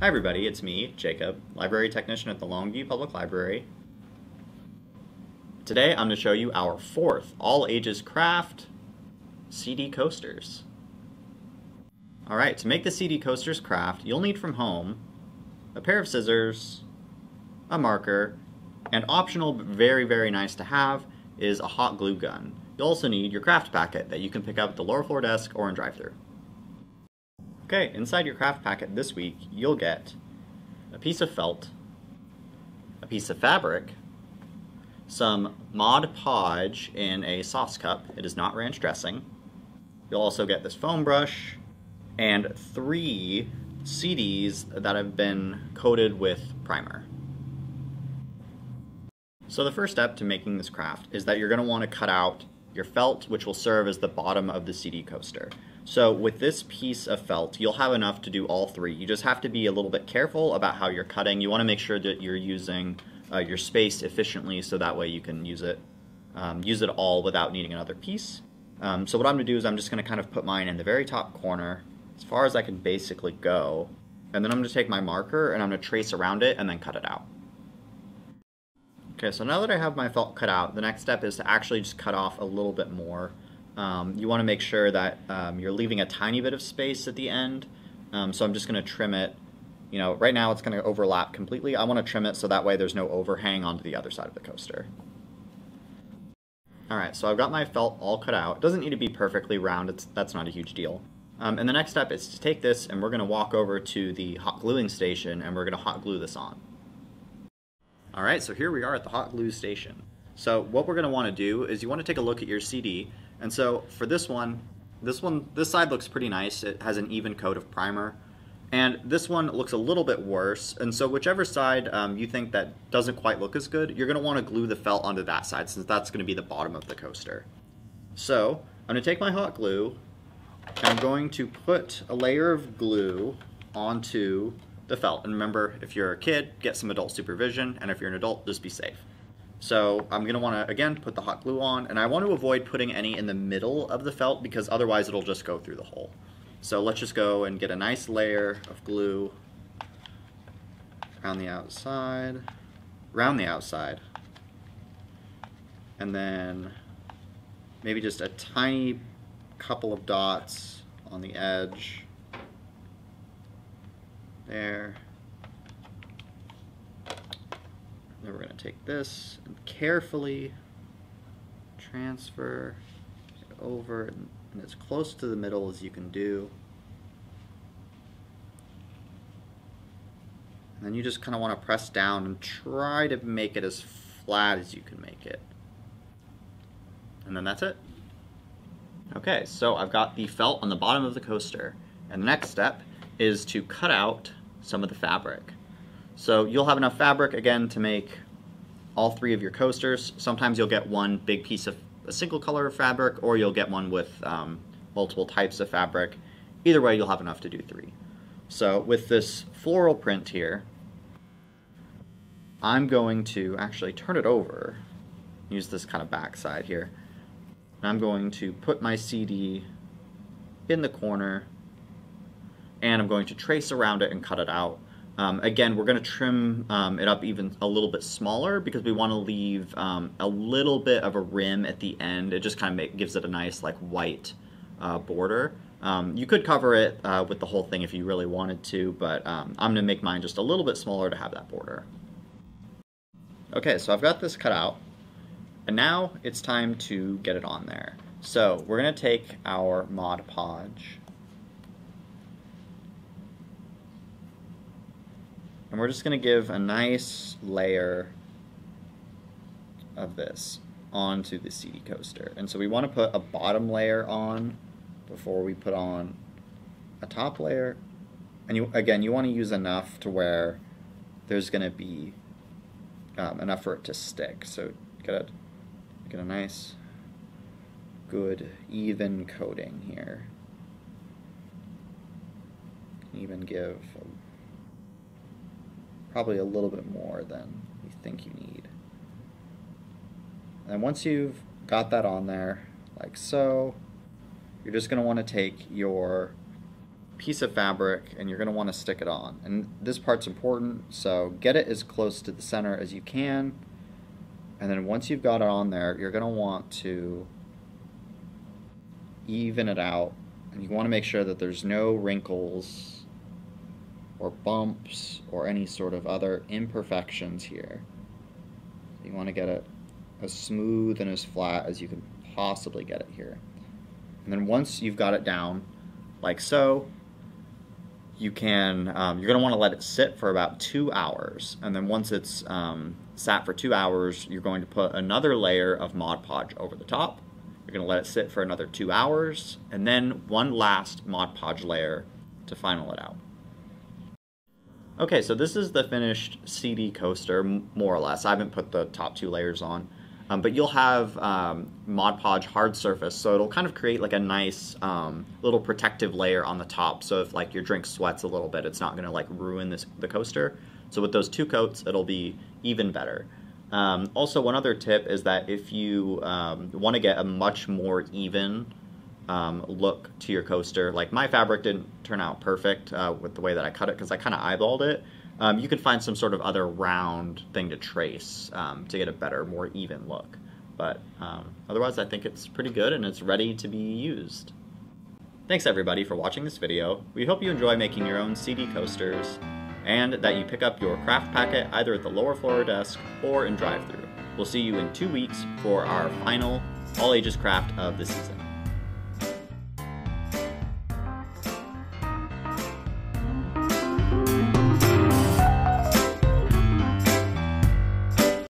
Hi everybody, it's me, Jacob, library technician at the Longview Public Library. Today I'm going to show you our fourth all ages craft CD coasters. Alright, to make the CD coasters craft, you'll need from home a pair of scissors, a marker, and optional but very nice to have is a hot glue gun. You'll also need your craft packet that you can pick up at the lower floor desk or in drive-thru. Okay, inside your craft packet this week, you'll get a piece of felt, a piece of fabric, some Mod Podge in a sauce cup. It is not ranch dressing. You'll also get this foam brush and 3 CDs that have been coated with primer. So the first step to making this craft is that you're going to want to cut out your felt, which will serve as the bottom of the CD coaster. So with this piece of felt, you'll have enough to do all 3. You just have to be a little bit careful about how you're cutting. You want to make sure that you're using your space efficiently so that way you can use it all without needing another piece. So what I'm going to do is I'm just going to kind of put mine in the very top corner as far as I can basically go. And then I'm going to take my marker and I'm going to trace around it and then cut it out. Okay, so now that I have my felt cut out, the next step is to actually just cut off a little bit more. You want to make sure that you're leaving a tiny bit of space at the end. So I'm just going to trim it. You know, right now it's going to overlap completely. I want to trim it so that way there's no overhang onto the other side of the coaster. Alright, so I've got my felt all cut out. It doesn't need to be perfectly round, that's not a huge deal. And the next step is to take this and we're going to walk over to the hot gluing station and we're going to hot glue this on. Alright, so here we are at the hot glue station. So what we're going to want to do is you want to take a look at your CD. And so for this side looks pretty nice. It has an even coat of primer. And this one looks a little bit worse. And so whichever side you think that doesn't quite look as good, you're going to want to glue the felt onto that side since that's going to be the bottom of the coaster. So I'm going to take my hot glue and I'm going to put a layer of glue onto the felt. And remember, if you're a kid, get some adult supervision, and if you're an adult, just be safe. So I'm going to want to, again, put the hot glue on, and I want to avoid putting any in the middle of the felt because otherwise it'll just go through the hole. So let's just go and get a nice layer of glue around the outside, and then maybe just a tiny couple of dots on the edge. There. Then we're going to take this and carefully transfer it over and as close to the middle as you can do. And then you just kind of want to press down and try to make it as flat as you can make it. And then that's it. Okay, so I've got the felt on the bottom of the coaster. And the next step is to cut out some of the fabric. So you'll have enough fabric, again, to make all 3 of your coasters. Sometimes you'll get one big piece of a single color of fabric, or you'll get one with multiple types of fabric. Either way, you'll have enough to do 3. So with this floral print here, I'm going to actually turn it over, use this kind of back side here, and I'm going to put my CD in the corner, and I'm going to trace around it and cut it out. Again, we're going to trim it up even a little bit smaller because we want to leave a little bit of a rim at the end. It just kind of gives it a nice like white border. You could cover it with the whole thing if you really wanted to, but I'm going to make mine just a little bit smaller to have that border. Okay, so I've got this cut out, and now it's time to get it on there. So we're going to take our Mod Podge, and we're just going to give a nice layer of this onto the CD coaster. And so we want to put a bottom layer on before we put on a top layer. And you want to use enough to where there's going to be enough for it to stick. So get a nice, good, even coating here. Even give probably a little bit more than you think you need. And once you've got that on there, like so, you're just going to want to take your piece of fabric and you're going to want to stick it on. And this part's important, so get it as close to the center as you can. And then once you've got it on there, you're going to want to even it out. And you want to make sure that there's no wrinkles or bumps or any sort of other imperfections here. You want to get it as smooth and as flat as you can possibly get it here. And then once you've got it down, like so, you can, you're going to want to let it sit for about 2 hours. And then once it's sat for 2 hours, you're going to put another layer of Mod Podge over the top. You're going to let it sit for another 2 hours, and then one last Mod Podge layer to final it out. Okay, so this is the finished CD coaster, more or less. I haven't put the top 2 layers on. But you'll have Mod Podge hard surface, so it'll kind of create like a nice little protective layer on the top, so if like your drink sweats a little bit, it's not going to like ruin the coaster. So with those 2 coats, it'll be even better. Also, one other tip is that if you want to get a much more even look to your coaster, like my fabric didn't turn out perfect with the way that I cut it because I kind of eyeballed it. You could find some sort of other round thing to trace to get a better, more even look. But otherwise, I think it's pretty good and it's ready to be used. Thanks everybody for watching this video. We hope you enjoy making your own CD coasters and that you pick up your craft packet either at the lower floor desk or in drive-thru. We'll see you in 2 weeks for our final all ages craft of the season.